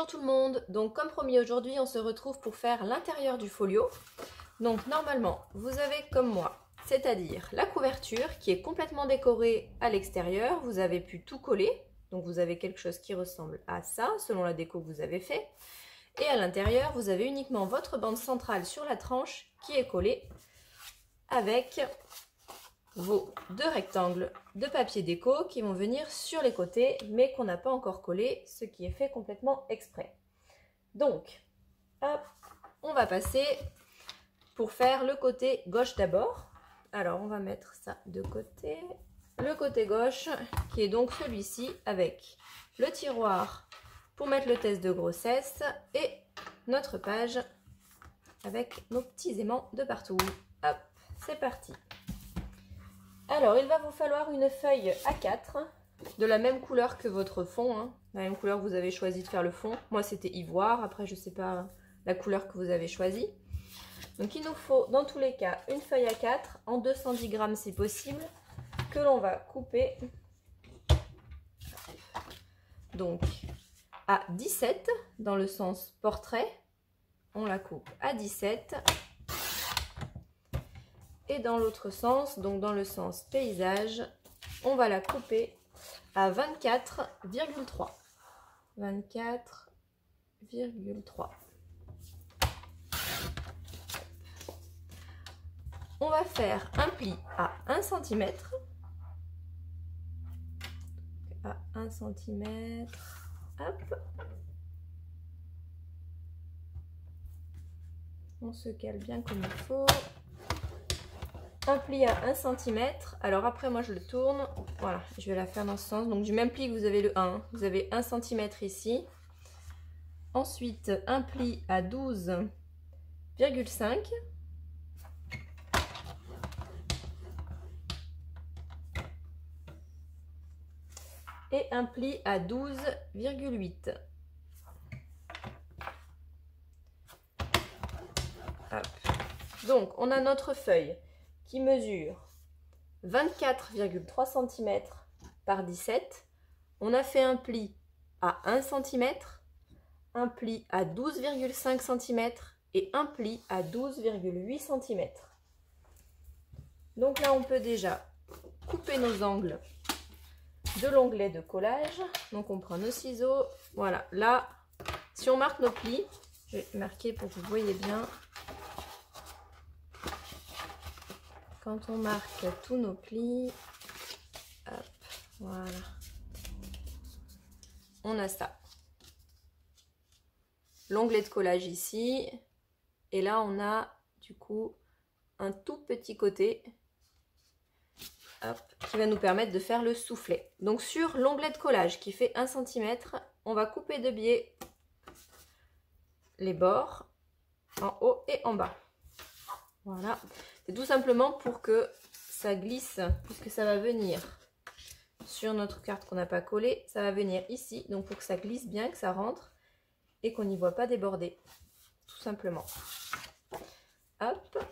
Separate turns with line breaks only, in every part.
Bonjour tout le monde, donc comme promis aujourd'hui on se retrouve pour faire l'intérieur du folio. Donc normalement vous avez comme moi, c'est-à-dire la couverture qui est complètement décorée à l'extérieur, vous avez pu tout coller, donc vous avez quelque chose qui ressemble à ça selon la déco que vous avez fait. Et à l'intérieur vous avez uniquement votre bande centrale sur la tranche qui est collée avec vos deux rectangles de papier déco qui vont venir sur les côtés mais qu'on n'a pas encore collé, ce qui est fait complètement exprès. Donc, hop, on va passer pour faire le côté gauche d'abord. Alors, on va mettre ça de côté. Le côté gauche qui est donc celui-ci avec le tiroir pour mettre le test de grossesse et notre page avec nos petits aimants de partout. Hop, c'est parti. Alors, il va vous falloir une feuille A4 de la même couleur que votre fond, hein. La même couleur que vous avez choisi de faire le fond. Moi, c'était ivoire. Après, je ne sais pas la couleur que vous avez choisie. Donc, il nous faut, dans tous les cas, une feuille A4 en 210 grammes si possible, que l'on va couper donc à 17 dans le sens portrait. On la coupe à 17. Et dans l'autre sens, donc dans le sens paysage, on va la couper à 24,3. 24,3. On va faire un pli à 1 cm. À 1 cm. Hop. On se cale bien comme il faut. Un pli à 1 cm. Alors après moi je le tourne. Voilà, je vais la faire dans ce sens. Donc du même pli que vous avez le 1. Vous avez 1 cm ici. Ensuite un pli à 12,5. Et un pli à 12,8. Donc on a notre feuille qui mesure 24,3 cm par 17. On a fait un pli à 1 cm, un pli à 12,5 cm et un pli à 12,8 cm. Donc là, on peut déjà couper nos angles de l'onglet de collage. Donc on prend nos ciseaux. Voilà, là, si on marque nos plis, je vais marquer pour que vous voyez bien. Quand on marque tous nos plis, hop, voilà, on a ça. L'onglet de collage ici, et là on a du coup un tout petit côté, hop, qui va nous permettre de faire le soufflet. Donc sur l'onglet de collage qui fait 1 cm, on va couper de biais les bords en haut et en bas. Voilà. C'est tout simplement pour que ça glisse, puisque ça va venir sur notre carte qu'on n'a pas collée, ça va venir ici, donc pour que ça glisse bien, que ça rentre et qu'on n'y voit pas déborder, tout simplement. Hop.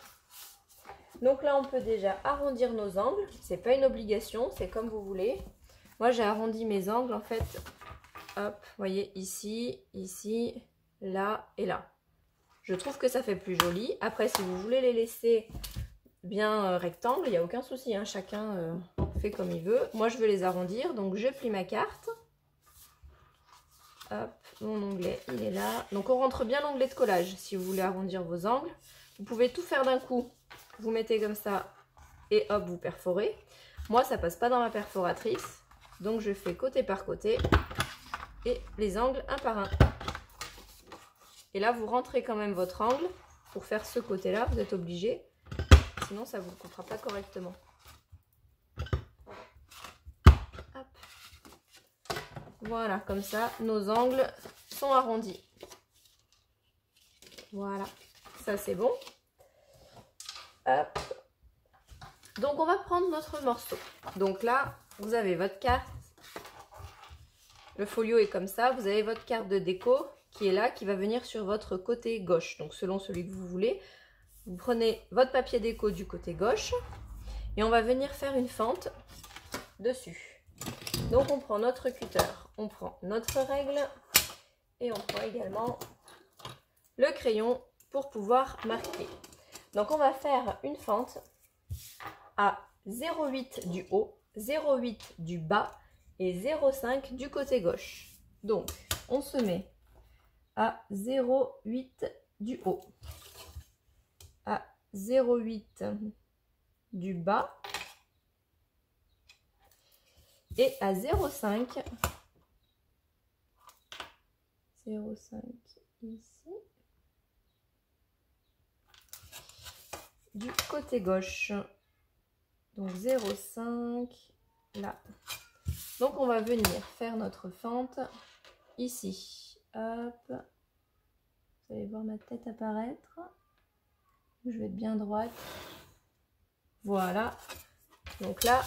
Donc là, on peut déjà arrondir nos angles, c'est pas une obligation, c'est comme vous voulez. Moi, j'ai arrondi mes angles en fait, hop, vous voyez, ici, ici, là et là. Je trouve que ça fait plus joli. Après, si vous voulez les laisser bien rectangle, il n'y a aucun souci, hein. Chacun fait comme il veut. Moi, je veux les arrondir, donc je plie ma carte. Hop, mon onglet, il est là. Donc, on rentre bien l'onglet de collage si vous voulez arrondir vos angles. Vous pouvez tout faire d'un coup. Vous mettez comme ça et hop, vous perforez. Moi, ça passe pas dans ma perforatrice. Donc, je fais côté par côté et les angles un par un. Et là, vous rentrez quand même votre angle pour faire ce côté-là. Vous êtes obligé. Sinon, ça ne vous coupera pas correctement. Hop. Voilà, comme ça, nos angles sont arrondis. Voilà, ça c'est bon. Hop. Donc, on va prendre notre morceau. Donc là, vous avez votre carte. Le folio est comme ça. Vous avez votre carte de déco qui est là, qui va venir sur votre côté gauche. Donc, selon celui que vous voulez. Vous prenez votre papier déco du côté gauche et on va venir faire une fente dessus. Donc on prend notre cutter, on prend notre règle Et on prend également le crayon pour pouvoir marquer. Donc on va faire une fente à 0,8 du haut, 0,8 du bas et 0,5 du côté gauche. Donc on se met à 0,8 du haut, à 0,8 du bas et à 0,5 ici du côté gauche. Donc 0,5 là. Donc on va venir faire notre fente ici. Hop. Vous allez voir ma tête apparaître. Je vais être bien droite. Voilà. Donc là,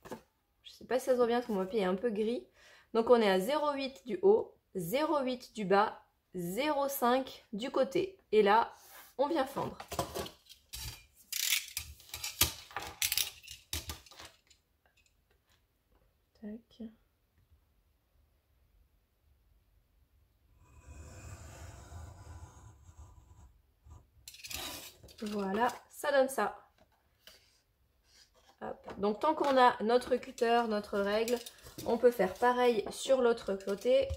je ne sais pas si ça se voit bien parce que mon papier est un peu gris. Donc on est à 0,8 du haut, 0,8 du bas, 0,5 du côté. Et là, on vient fendre. Tac. Voilà, ça donne ça. Hop. Donc tant qu'on a notre cutter, notre règle, on peut faire pareil sur l'autre côté.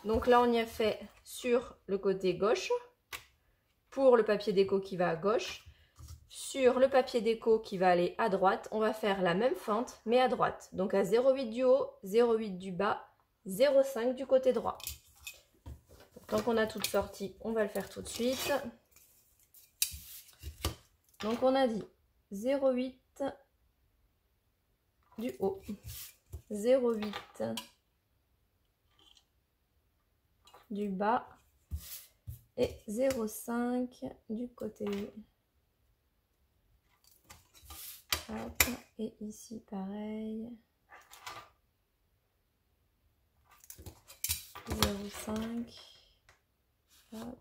Donc là on y a fait sur le côté gauche, pour le papier déco qui va à gauche. Sur le papier déco qui va aller à droite, on va faire la même fente mais à droite. Donc à 0,8 du haut, 0,8 du bas, 0,5 du côté droit. Donc on a toute sortie, on va le faire tout de suite. Donc on a dit 0,8 du haut, 0,8 du bas et 0,5 du côté. Hop. Et ici pareil, 0,5. Hop.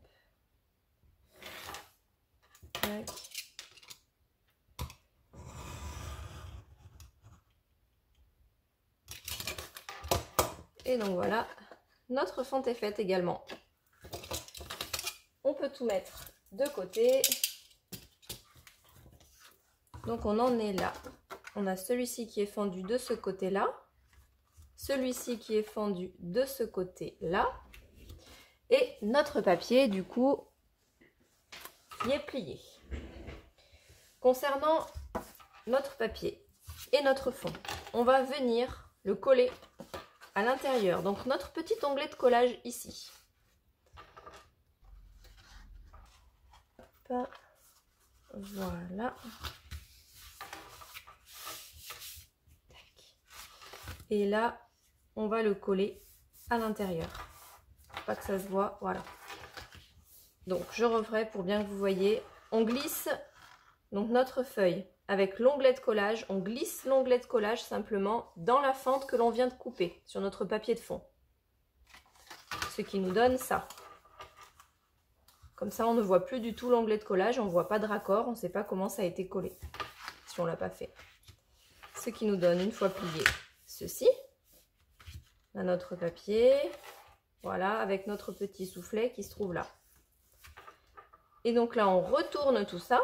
Tac. Et donc voilà, notre fente est faite également. On peut tout mettre de côté. Donc on en est là. On a celui-ci qui est fendu de ce côté-là. Celui-ci qui est fendu de ce côté-là. Et notre papier, du coup, qui est plié. Concernant notre papier et notre fond, on va venir le coller à l'intérieur. Donc notre petit onglet de collage ici. Hop. Voilà. Et là, on va le coller à l'intérieur. Pas que ça se voit, voilà. Donc je referai pour bien que vous voyez. On glisse donc notre feuille avec l'onglet de collage. On glisse l'onglet de collage simplement dans la fente que l'on vient de couper sur notre papier de fond. Ce qui nous donne ça. Comme ça, on ne voit plus du tout l'onglet de collage. On ne voit pas de raccord. On ne sait pas comment ça a été collé si on ne l'a pas fait. Ce qui nous donne, une fois plié, ceci. On a notre papier. Voilà, avec notre petit soufflet qui se trouve là. Et donc là, on retourne tout ça.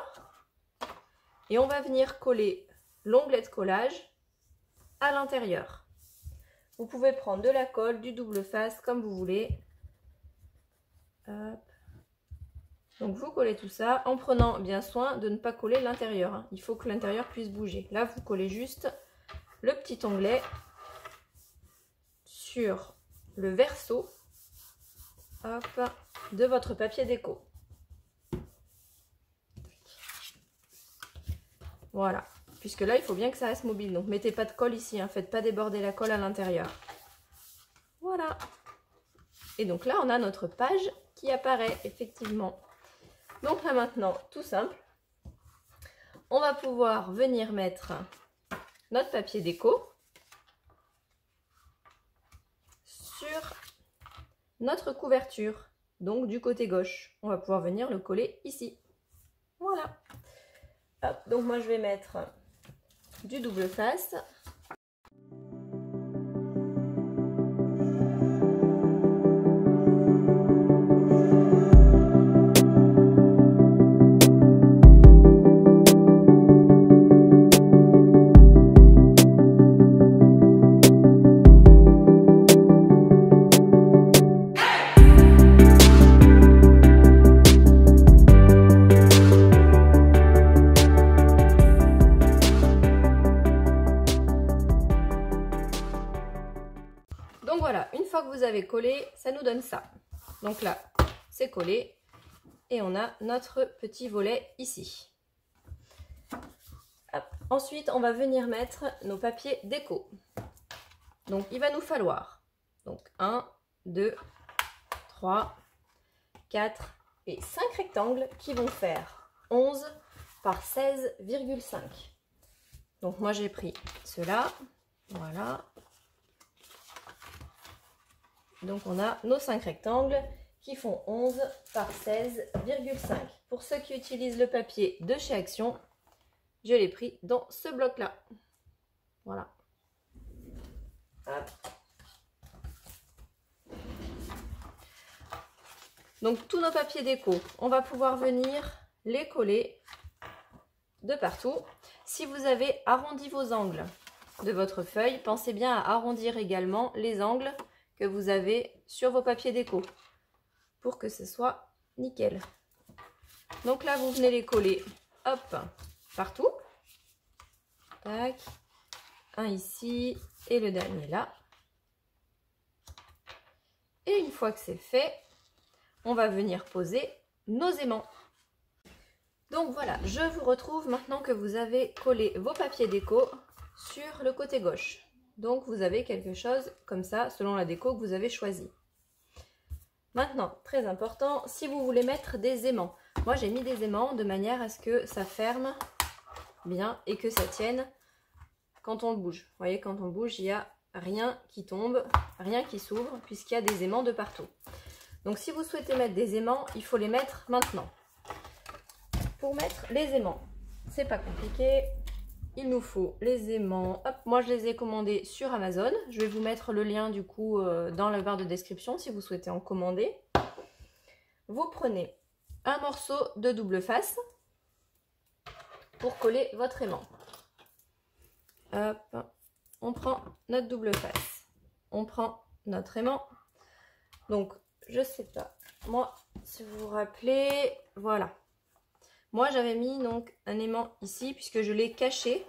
Et on va venir coller l'onglet de collage à l'intérieur. Vous pouvez prendre de la colle, du double face, comme vous voulez. Hop. Donc vous collez tout ça en prenant bien soin de ne pas coller l'intérieur. Il faut que l'intérieur puisse bouger. Là, vous collez juste le petit onglet sur le verso, hop, de votre papier déco. Voilà, puisque là, il faut bien que ça reste mobile. Donc, mettez pas de colle ici, hein. Faites pas déborder la colle à l'intérieur. Voilà. Et donc là, on a notre page qui apparaît, effectivement. Donc là, maintenant, tout simple. On va pouvoir venir mettre notre papier déco sur notre couverture. Donc, du côté gauche. On va pouvoir venir le coller ici. Voilà. Hop, donc moi je vais mettre du double face. avez collé, ça nous donne ça. Donc là, c'est collé et on a notre petit volet ici. Hop. Ensuite, on va venir mettre nos papiers déco. Donc, il va nous falloir 1, 2, 3, 4 et 5 rectangles qui vont faire 11 par 16,5. Donc, moi, j'ai pris ceux-là. Voilà. Donc, on a nos 5 rectangles qui font 11 par 16,5. Pour ceux qui utilisent le papier de chez Action, je l'ai pris dans ce bloc-là. Voilà. Hop. Donc, tous nos papiers déco, on va pouvoir venir les coller de partout. Si vous avez arrondi vos angles de votre feuille, pensez bien à arrondir également les angles que vous avez sur vos papiers déco pour que ce soit nickel. Donc là, vous venez les coller, hop, partout. Tac. Un ici et le dernier là. Et une fois que c'est fait, on va venir poser nos aimants. Donc voilà, je vous retrouve maintenant que vous avez collé vos papiers déco sur le côté gauche. Donc vous avez quelque chose comme ça selon la déco que vous avez choisie. Maintenant, très important, si vous voulez mettre des aimants. Moi j'ai mis des aimants de manière à ce que ça ferme bien et que ça tienne quand on le bouge. Vous voyez, quand on bouge, il n'y a rien qui tombe, rien qui s'ouvre puisqu'il y a des aimants de partout. Donc si vous souhaitez mettre des aimants, il faut les mettre maintenant. Pour mettre les aimants, c'est pas compliqué. Il nous faut les aimants. Hop, moi je les ai commandés sur Amazon. Je vais vous mettre le lien du coup dans la barre de description si vous souhaitez en commander. Vous prenez un morceau de double face pour coller votre aimant. Hop, on prend notre double face. On prend notre aimant. Donc, je sais pas. Moi, si vous vous rappelez, voilà. Moi, j'avais mis donc un aimant ici puisque je l'ai caché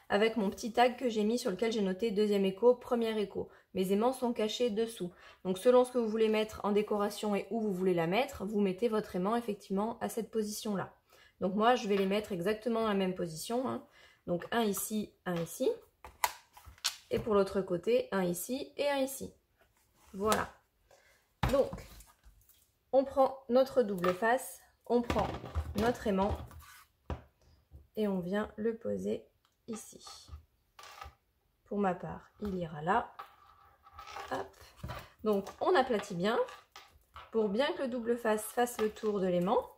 avec mon petit tag que j'ai mis sur lequel j'ai noté deuxième écho, premier écho. Mes aimants sont cachés dessous. Donc, selon ce que vous voulez mettre en décoration et où vous voulez la mettre, vous mettez votre aimant effectivement à cette position-là. Donc, moi, je vais les mettre exactement dans la même position. Hein. Donc, un ici, un ici. Et pour l'autre côté, un ici et un ici. Voilà. Donc, on prend notre double face, on prend notre aimant et on vient le poser ici. Pour ma part, il ira là. Hop. Donc, on aplatit bien pour bien que le double face fasse le tour de l'aimant.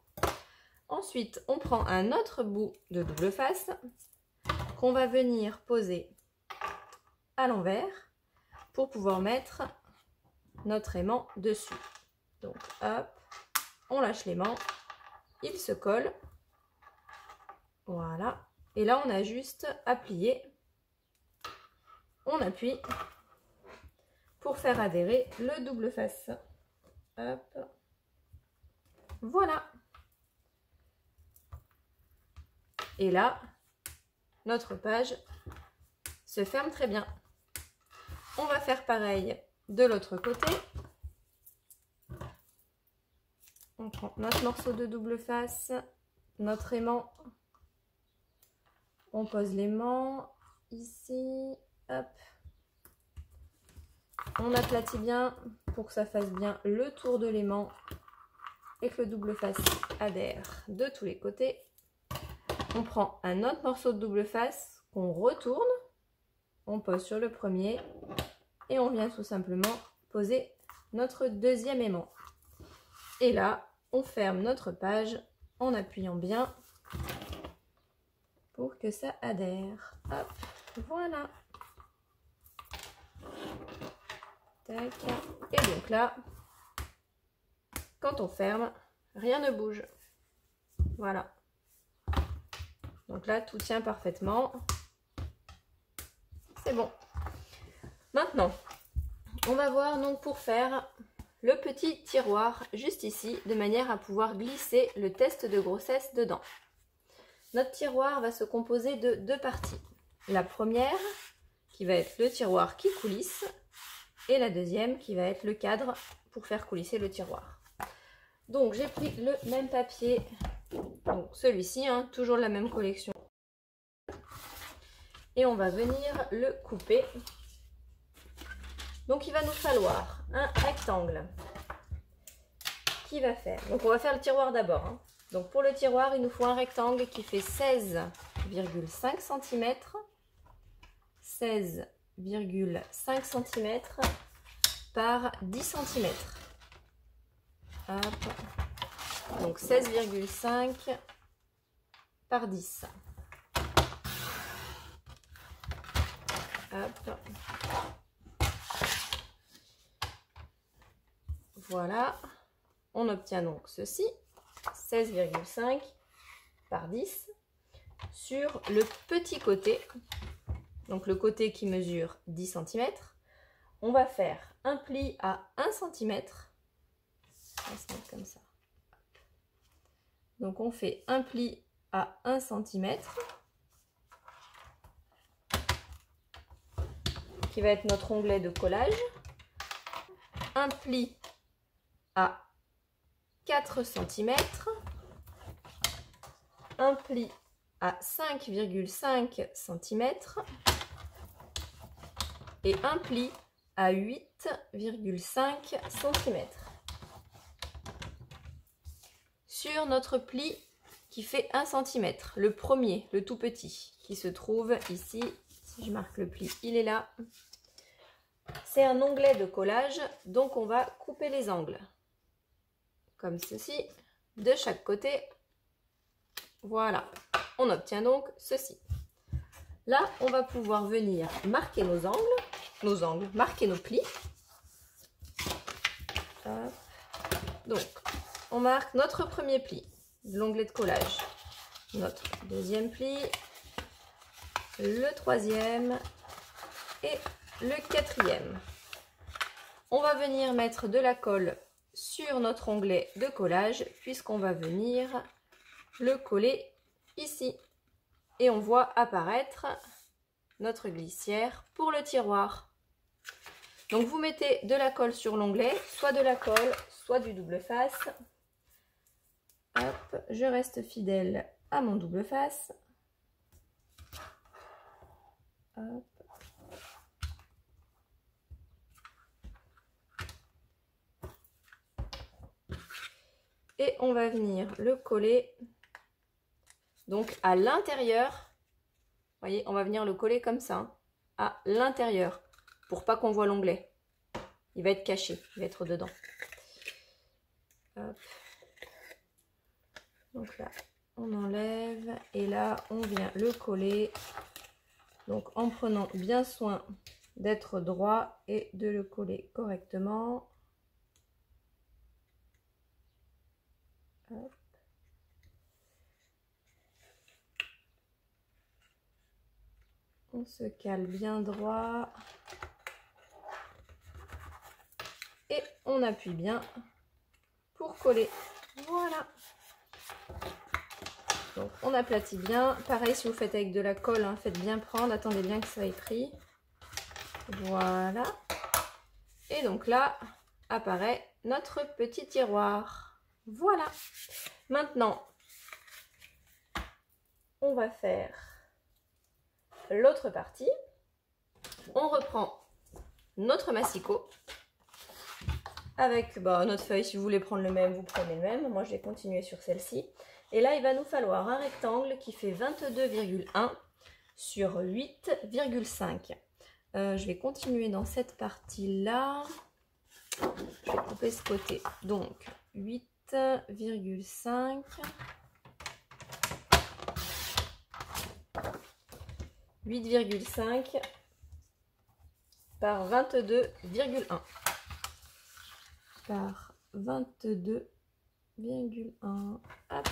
Ensuite, on prend un autre bout de double face qu'on va venir poser à l'envers pour pouvoir mettre notre aimant dessus. Donc, hop, on lâche l'aimant, il se colle. Voilà. Et là, on a juste à plier. On appuie pour faire adhérer le double face. Hop. Voilà. Et là, notre page se ferme très bien. On va faire pareil de l'autre côté. On prend notre morceau de double face, notre aimant. On pose l'aimant ici. Hop. On aplatit bien pour que ça fasse bien le tour de l'aimant et que le double face adhère de tous les côtés. On prend un autre morceau de double face qu'on retourne. On pose sur le premier et on vient tout simplement poser notre deuxième aimant. Et là, on ferme notre page en appuyant bien pour que ça adhère. Hop, voilà. Tac. Et donc là, quand on ferme, rien ne bouge. Voilà. Donc là, tout tient parfaitement. C'est bon. Maintenant, on va voir donc pour faire le petit tiroir juste ici, de manière à pouvoir glisser le test de grossesse dedans. Notre tiroir va se composer de deux parties. La première, qui va être le tiroir qui coulisse, et la deuxième qui va être le cadre pour faire coulisser le tiroir. Donc j'ai pris le même papier, donc celui-ci, hein, toujours la même collection. Et on va venir le couper. Donc il va nous falloir un rectangle qui va faire. Donc on va faire le tiroir d'abord. Hein. Donc pour le tiroir, il nous faut un rectangle qui fait 16,5 cm. 16,5 cm par 10 cm. Hop. Donc 16,5 par 10. Hop. Voilà. On obtient donc ceci. 16,5 par 10 sur le petit côté. Donc le côté qui mesure 10 cm. On va faire un pli à 1 cm. On va se mettre comme ça. Donc on fait un pli à 1 cm. Qui va être notre onglet de collage. Un pli à 4 cm. Un pli à 5,5 cm. Et un pli à 8,5 cm. Sur notre pli qui fait 1 cm, le premier, le tout petit, qui se trouve ici. Si je marque le pli, il est là. C'est un onglet de collage, donc on va couper les angles. Comme ceci, de chaque côté. Voilà, on obtient donc ceci. Là, on va pouvoir venir marquer nos angles, marquer nos plis. Hop. Donc, on marque notre premier pli, l'onglet de collage, notre deuxième pli, le troisième et le quatrième. On va venir mettre de la colle sur notre onglet de collage puisqu'on va venir le coller ici. Et on voit apparaître notre glissière pour le tiroir. Donc vous mettez de la colle sur l'onglet, soit de la colle, soit du double face. Hop, je reste fidèle à mon double face. Hop. Et on va venir le coller donc à l'intérieur. Vous voyez, on va venir le coller comme ça, hein, à l'intérieur, pour pas qu'on voit l'onglet. Il va être caché, il va être dedans. Hop. Donc là, on enlève et là, on vient le coller. Donc en prenant bien soin d'être droit et de le coller correctement. Hop. On se cale bien droit. Et on appuie bien pour coller. Voilà. Donc on aplatit bien. Pareil si vous faites avec de la colle, hein, faites bien prendre. Attendez bien que ça ait pris. Voilà. Et donc là apparaît notre petit tiroir. Voilà. Maintenant, on va faire l'autre partie. On reprend notre massicot avec notre feuille. Si vous voulez prendre le même, vous prenez le même. Moi, je vais continuer sur celle-ci. Et là, il va nous falloir un rectangle qui fait 22,1 sur 8,5. Je vais continuer dans cette partie-là. Je vais couper ce côté. Donc, 8,5. 8,5 par 22,1 par 22,1. Hop.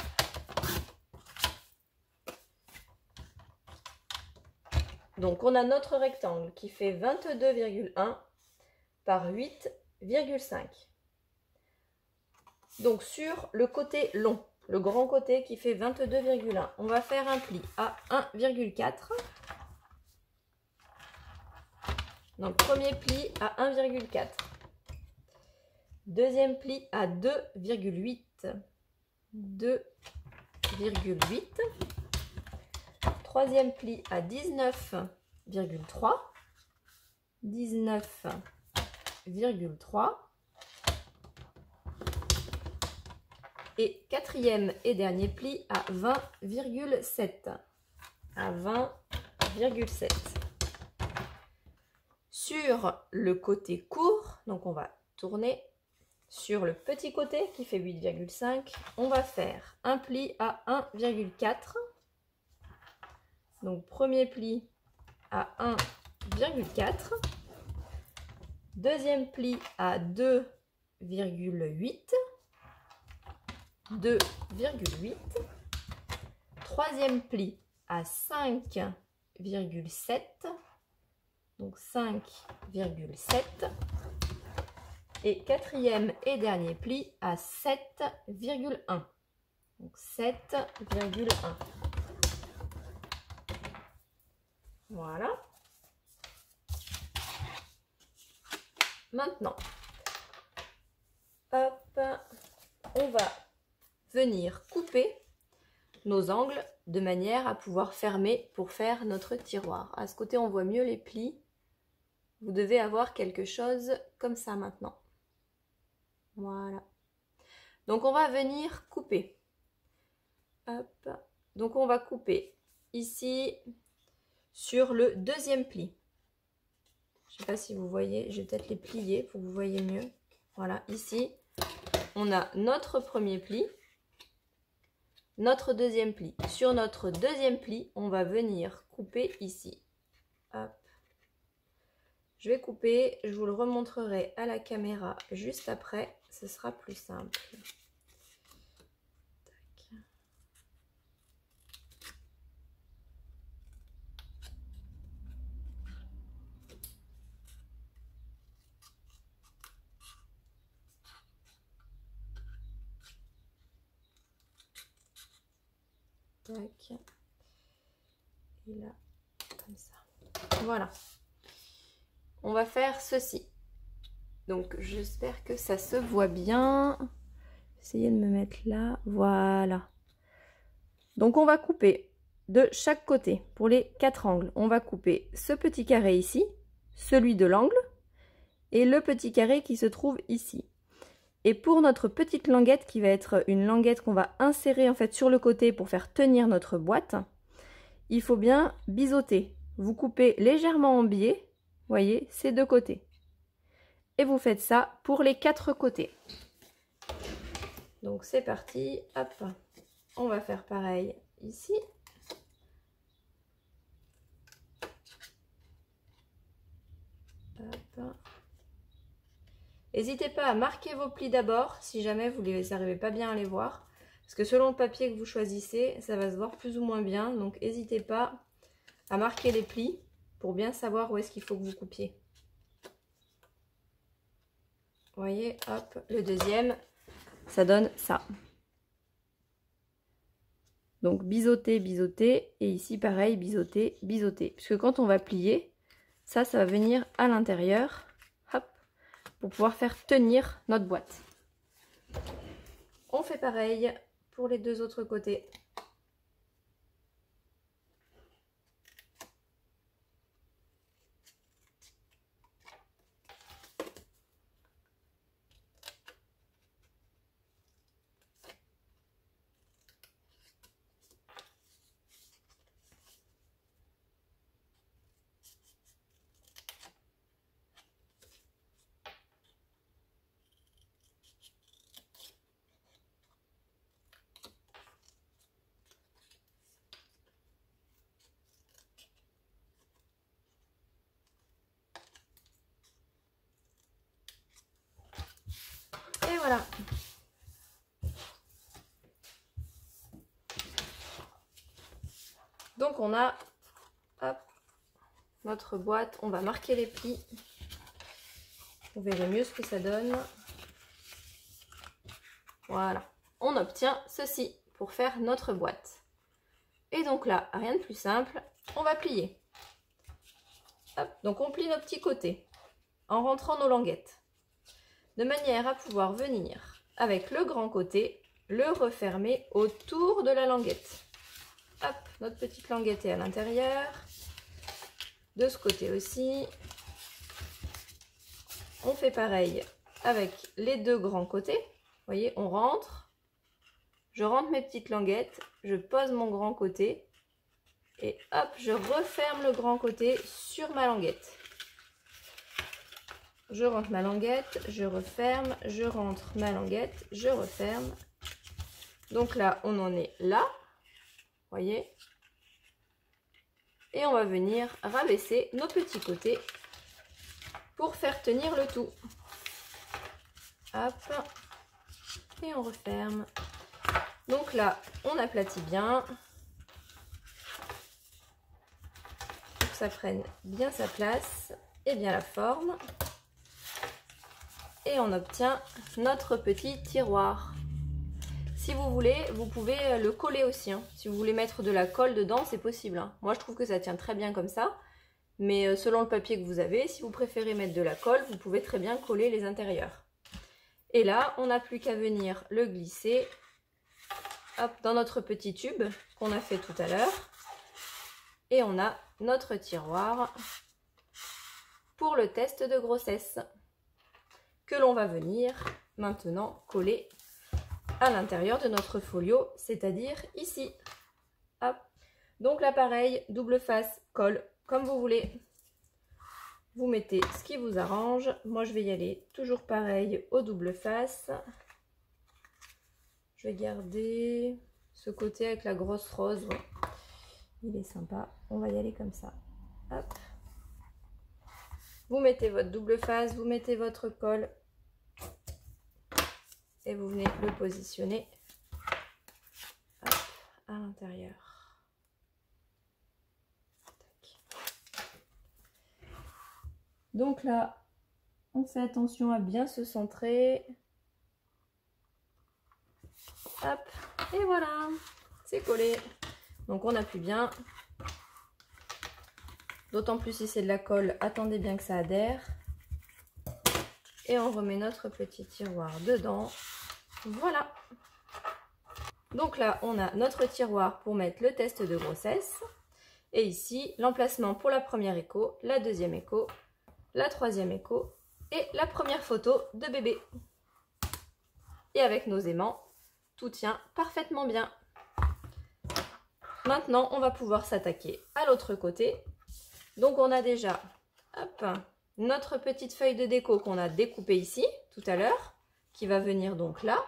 Donc on a notre rectangle qui fait 22,1 par 8,5. Donc sur le côté long, le grand côté qui fait 22,1, on va faire un pli à 1,4. Donc premier pli à 1,4. Deuxième pli à 2,8. 2,8. Troisième pli à 19,3. 19,3. Et quatrième et dernier pli à 20,7. À 20,7. Sur le côté court, donc on va tourner sur le petit côté qui fait 8,5, on va faire un pli à 1,4. Donc premier pli à 1,4. Deuxième pli à 2,8. 2,8. Troisième pli à 5,7. Donc 5,7. Et quatrième et dernier pli à 7,1. Donc 7,1. Voilà. Maintenant, hop, on va venir couper nos angles de manière à pouvoir fermer pour faire notre tiroir. À ce côté, on voit mieux les plis. Vous devez avoir quelque chose comme ça maintenant. Voilà. Donc, on va venir couper. Hop. Donc, on va couper ici sur le deuxième pli. Je ne sais pas si vous voyez, je vais peut-être les plier pour que vous voyez mieux. Voilà, ici, on a notre premier pli, notre deuxième pli. Sur notre deuxième pli, on va venir couper ici. Hop. Je vais couper, je vous le remontrerai à la caméra juste après, ce sera plus simple. Tac. Et là, comme ça. Voilà. On va faire ceci. Donc, j'espère que ça se voit bien. Essayez de me mettre là. Voilà. Donc, on va couper de chaque côté pour les 4 angles. On va couper ce petit carré ici, celui de l'angle et le petit carré qui se trouve ici. Et pour notre petite languette qui va être une languette qu'on va insérer en fait sur le côté pour faire tenir notre boîte, il faut bien biseauter. Vous coupez légèrement en biais, voyez, ces deux côtés. Et vous faites ça pour les 4 côtés. Donc c'est parti, hop, on va faire pareil ici. Hop. N'hésitez pas à marquer vos plis d'abord, si jamais vous n'arrivez pas bien à les voir. Parce que selon le papier que vous choisissez, ça va se voir plus ou moins bien. Donc n'hésitez pas à marquer les plis pour bien savoir où est-ce qu'il faut que vous coupiez. Vous voyez, hop, le deuxième, ça donne ça. Donc biseauter, biseauter, et ici pareil, biseauter, biseauter. Puisque quand on va plier, ça va venir à l'intérieur, hop, pour pouvoir faire tenir notre boîte. On fait pareil pour les deux autres côtés. Et voilà. Donc on a hop, notre boîte, on va marquer les plis. Vous verrez mieux ce que ça donne. Voilà, on obtient ceci pour faire notre boîte. Et donc là, rien de plus simple, on va plier. Hop, donc on plie nos petits côtés en rentrant nos languettes, de manière à pouvoir venir avec le grand côté, le refermer autour de la languette. Hop, notre petite languette est à l'intérieur, de ce côté aussi. On fait pareil avec les deux grands côtés. Vous voyez, on rentre, je rentre mes petites languettes, je pose mon grand côté et hop, je referme le grand côté sur ma languette. Je rentre ma languette, je referme, je rentre ma languette, je referme. Donc là, on en est là, voyez. Et on va venir rabaisser nos petits côtés pour faire tenir le tout. Hop. Et on referme. Donc là, on aplatit bien. Pour que ça prenne bien sa place et bien la forme. Et on obtient notre petit tiroir. Si vous voulez, vous pouvez le coller aussi. Hein. Si vous voulez mettre de la colle dedans, c'est possible. Hein. Moi, je trouve que ça tient très bien comme ça. Mais selon le papier que vous avez, si vous préférez mettre de la colle, vous pouvez très bien coller les intérieurs. Et là, on n'a plus qu'à venir le glisser hop, dans notre petit tube qu'on a fait tout à l'heure. Et on a notre tiroir pour le test de grossesse, que l'on va venir maintenant coller à l'intérieur de notre folio, c'est-à-dire ici. Hop. Donc là pareil, double face, colle, comme vous voulez. Vous mettez ce qui vous arrange. Moi je vais y aller toujours pareil au double face. Je vais garder ce côté avec la grosse rose. Ouais. Il est sympa. On va y aller comme ça. Hop. Vous mettez votre double face, vous mettez votre colle. Et vous venez le positionner hop, à l'intérieur. Donc là, on fait attention à bien se centrer. Hop, et voilà, c'est collé. Donc on appuie bien. D'autant plus si c'est de la colle, attendez bien que ça adhère. Et on remet notre petit tiroir dedans. Voilà. Donc là, on a notre tiroir pour mettre le test de grossesse. Et ici, l'emplacement pour la première écho, la deuxième écho, la troisième écho et la première photo de bébé. Et avec nos aimants, tout tient parfaitement bien. Maintenant, on va pouvoir s'attaquer à l'autre côté. Donc on a déjà hop, notre petite feuille de déco qu'on a découpée ici tout à l'heure, qui va venir donc là.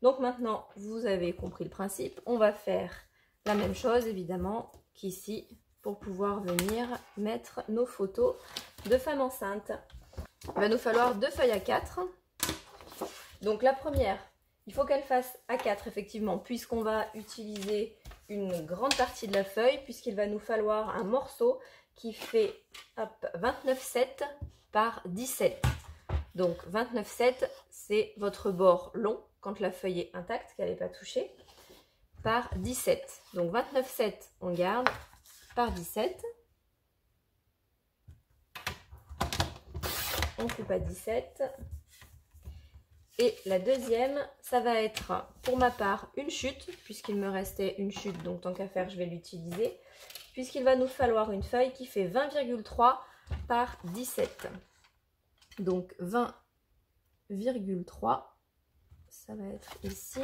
Donc maintenant, vous avez compris le principe. On va faire la même chose évidemment qu'ici pour pouvoir venir mettre nos photos de femmes enceintes. Il va nous falloir 2 feuilles A4. Donc la première, il faut qu'elle fasse A4 effectivement, puisqu'on va utiliser une grande partie de la feuille, puisqu'il va nous falloir un morceau qui fait 29,7 par 17. Donc 29,7, c'est votre bord long, quand la feuille est intacte, qu'elle n'est pas touchée, par 17. Donc 29,7, on garde, par 17. On coupe à 17. Et la deuxième, ça va être pour ma part une chute, puisqu'il me restait une chute, donc tant qu'à faire, je vais l'utiliser. Puisqu'il va nous falloir une feuille qui fait 20,3 par 17. Donc 20,3, ça va être ici.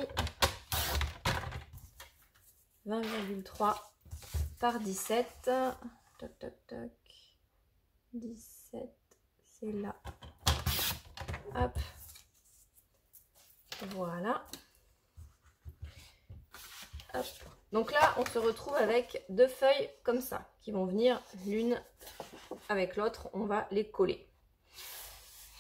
20,3 par 17. Toc, toc, toc. 17, c'est là. Hop. Voilà. Hop. Donc là, on se retrouve avec 2 feuilles comme ça, qui vont venir l'une avec l'autre. On va les coller.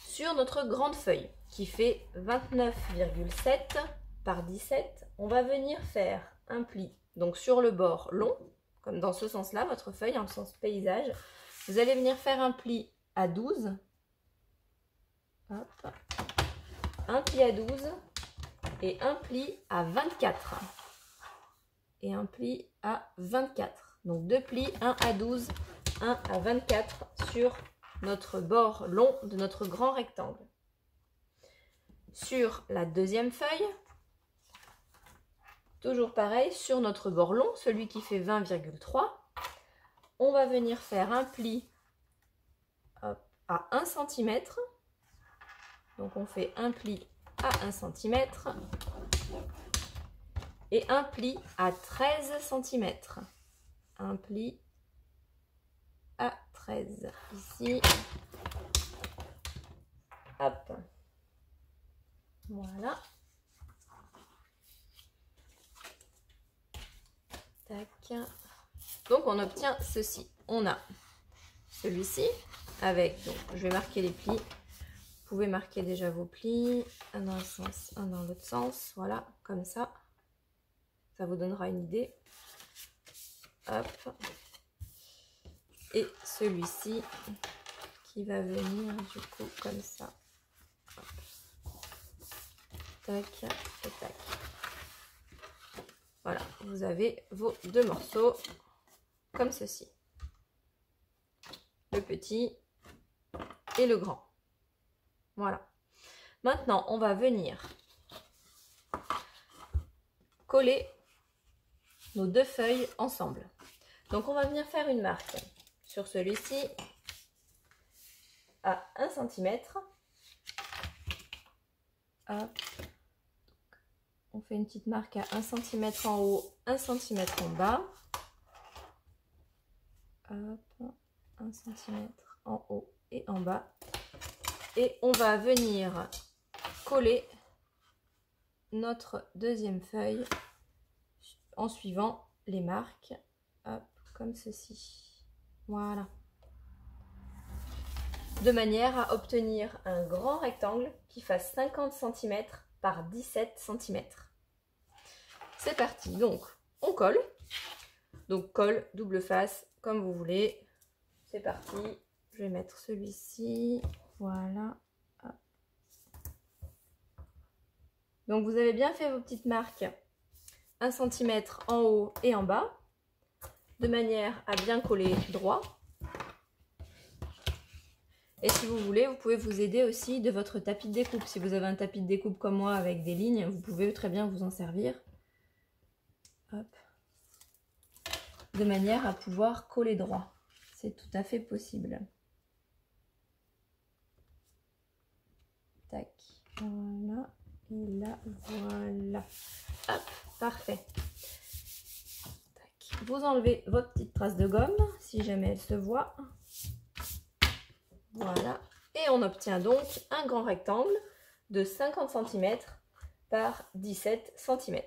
Sur notre grande feuille, qui fait 29,7 par 17, on va venir faire un pli. Donc sur le bord long, comme dans ce sens-là, votre feuille, en sens paysage. Vous allez venir faire un pli à 12. Hop. Un pli à 12 et un pli à 24. Et un pli à 24. Donc 2 plis, un à 12 1 à 24 sur notre bord long de notre grand rectangle. Sur la deuxième feuille, toujours pareil, sur notre bord long, celui qui fait 20,3, on va venir faire un pli à 1 cm. Donc on fait un pli à 1 cm et un pli à 13 cm. Un pli à 13 ici. Hop. Voilà. Tac. Donc on obtient ceci. On a celui-ci avec, donc je vais marquer les plis. Vous pouvez marquer déjà vos plis, un dans un sens, un dans l'autre sens, voilà, comme ça. Ça vous donnera une idée. Hop. Et celui-ci qui va venir du coup comme ça. Hop. Tac et tac. Voilà, vous avez vos deux morceaux comme ceci. Le petit et le grand. Voilà. Maintenant, on va venir coller nos deux feuilles ensemble. Donc, on va venir faire une marque sur celui-ci à 1 cm. Hop. On fait une petite marque à 1 cm en haut, 1 cm en bas. Hop, 1 cm en haut et en bas. Et on va venir coller notre deuxième feuille en suivant les marques, hop, comme ceci. Voilà. De manière à obtenir un grand rectangle qui fasse 50 cm par 17 cm. C'est parti. Donc, on colle. Donc, colle, double face, comme vous voulez. C'est parti. Je vais mettre celui-ci. Voilà. Hop. Donc, vous avez bien fait vos petites marques 1 cm en haut et en bas, de manière à bien coller droit. Et si vous voulez, vous pouvez vous aider aussi de votre tapis de découpe. Si vous avez un tapis de découpe comme moi avec des lignes, vous pouvez très bien vous en servir. Hop. De manière à pouvoir coller droit. C'est tout à fait possible. Tac. Voilà. Et là, voilà. Hop. Parfait. Tac. Vous enlevez votre petite trace de gomme, si jamais elle se voit. Voilà. Et on obtient donc un grand rectangle de 50 cm par 17 cm.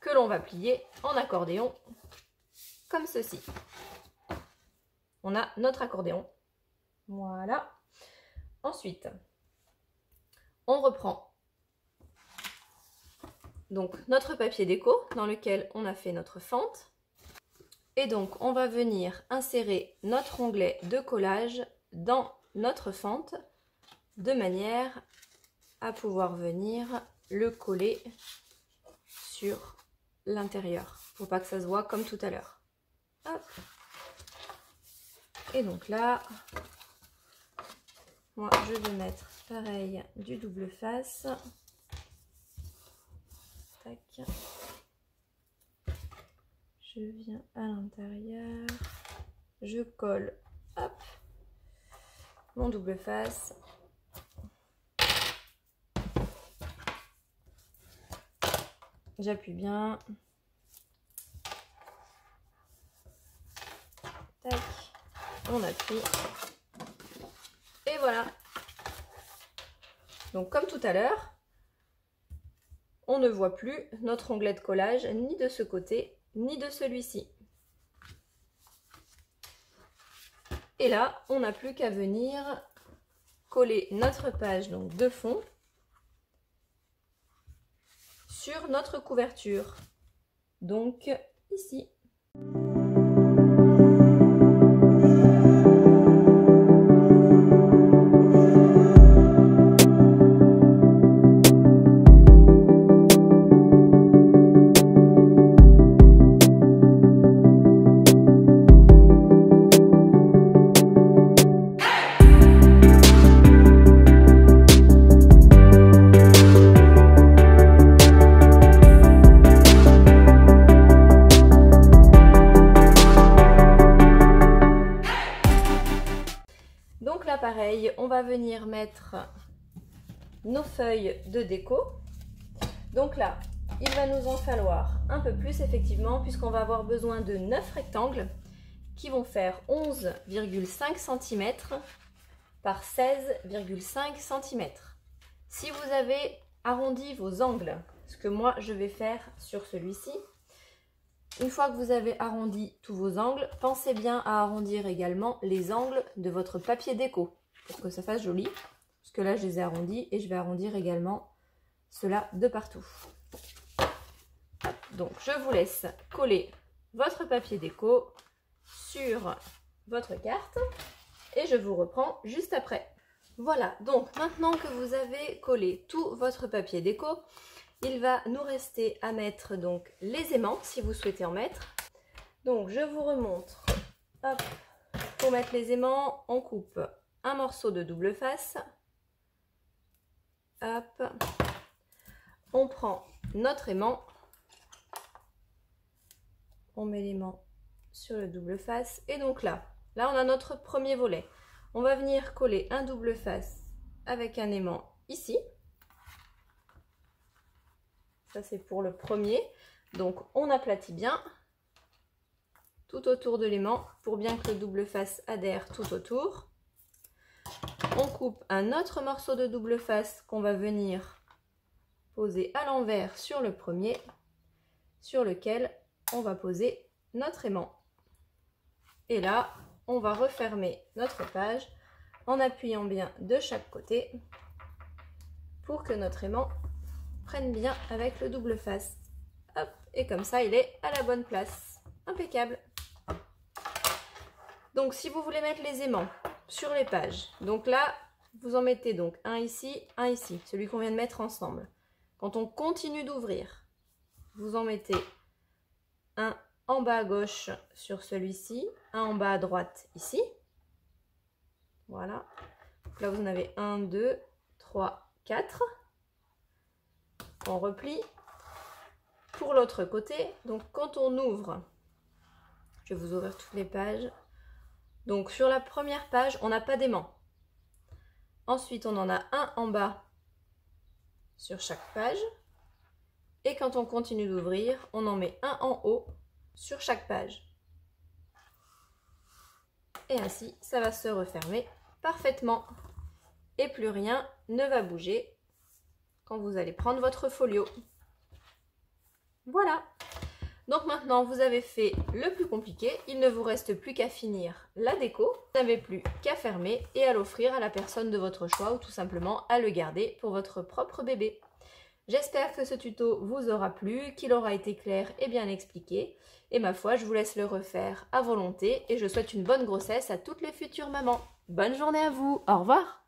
Que l'on va plier en accordéon, comme ceci. On a notre accordéon. Voilà. Ensuite, on reprend donc notre papier déco dans lequel on a fait notre fente. Et donc, on va venir insérer notre onglet de collage dans notre fente de manière à pouvoir venir le coller sur l'intérieur. Il ne faut pas que ça se voit comme tout à l'heure. Hop. Et donc là, moi, je vais mettre pareil du double face. Tac. Je viens à l'intérieur, je colle, hop, mon double face. J'appuie bien. Tac, on appuie. Et voilà. Donc comme tout à l'heure, on ne voit plus notre onglet de collage ni de ce côté ni de celui-ci. Et là, on n'a plus qu'à venir coller notre page donc de fond sur notre couverture. Donc ici. pareil, on va venir mettre nos feuilles de déco. Donc là, il va nous en falloir un peu plus effectivement, puisqu'on va avoir besoin de 9 rectangles qui vont faire 11,5 cm par 16,5 cm. Si vous avez arrondi vos angles, ce que moi je vais faire sur celui-ci, une fois que vous avez arrondi tous vos angles, pensez bien à arrondir également les angles de votre papier déco pour que ça fasse joli. Parce que là je les ai arrondis et je vais arrondir également cela de partout. Donc je vous laisse coller votre papier déco sur votre carte et je vous reprends juste après. Voilà, donc maintenant que vous avez collé tout votre papier déco, il va nous rester à mettre donc les aimants si vous souhaitez en mettre. Donc je vous remontre. Hop, pour mettre les aimants, on coupe un morceau de double face. Hop, on prend notre aimant. On met l'aimant sur le double face et donc là on a notre premier volet. On va venir coller un double face avec un aimant ici. Ça c'est pour le premier. Donc on aplatit bien tout autour de l'aimant pour bien que le double face adhère tout autour. On coupe un autre morceau de double face qu'on va venir poser à l'envers sur le premier, sur lequel on va poser notre aimant. Et là, on va refermer notre page en appuyant bien de chaque côté pour que notre aimant prenne bien avec le double face. Hop, et comme ça, il est à la bonne place. Impeccable. Donc, si vous voulez mettre les aimants sur les pages, donc là, vous en mettez donc un ici, celui qu'on vient de mettre ensemble. Quand on continue d'ouvrir, vous en mettez un en bas à gauche sur celui-ci, un en bas à droite ici. Voilà. Donc là, vous en avez 1, 2, 3, 4. On replie. Pour l'autre côté, donc quand on ouvre, je vais vous ouvrir toutes les pages. Donc sur la première page, on n'a pas d'aimant. Ensuite, on en a un en bas sur chaque page. Et quand on continue d'ouvrir, on en met un en haut sur chaque page. Et ainsi, ça va se refermer parfaitement. Et plus rien ne va bouger quand vous allez prendre votre folio. Voilà. Donc maintenant, vous avez fait le plus compliqué. Il ne vous reste plus qu'à finir la déco. Vous n'avez plus qu'à fermer et à l'offrir à la personne de votre choix ou tout simplement à le garder pour votre propre bébé. J'espère que ce tuto vous aura plu, qu'il aura été clair et bien expliqué. Et ma foi, je vous laisse le refaire à volonté et je souhaite une bonne grossesse à toutes les futures mamans. Bonne journée à vous, au revoir!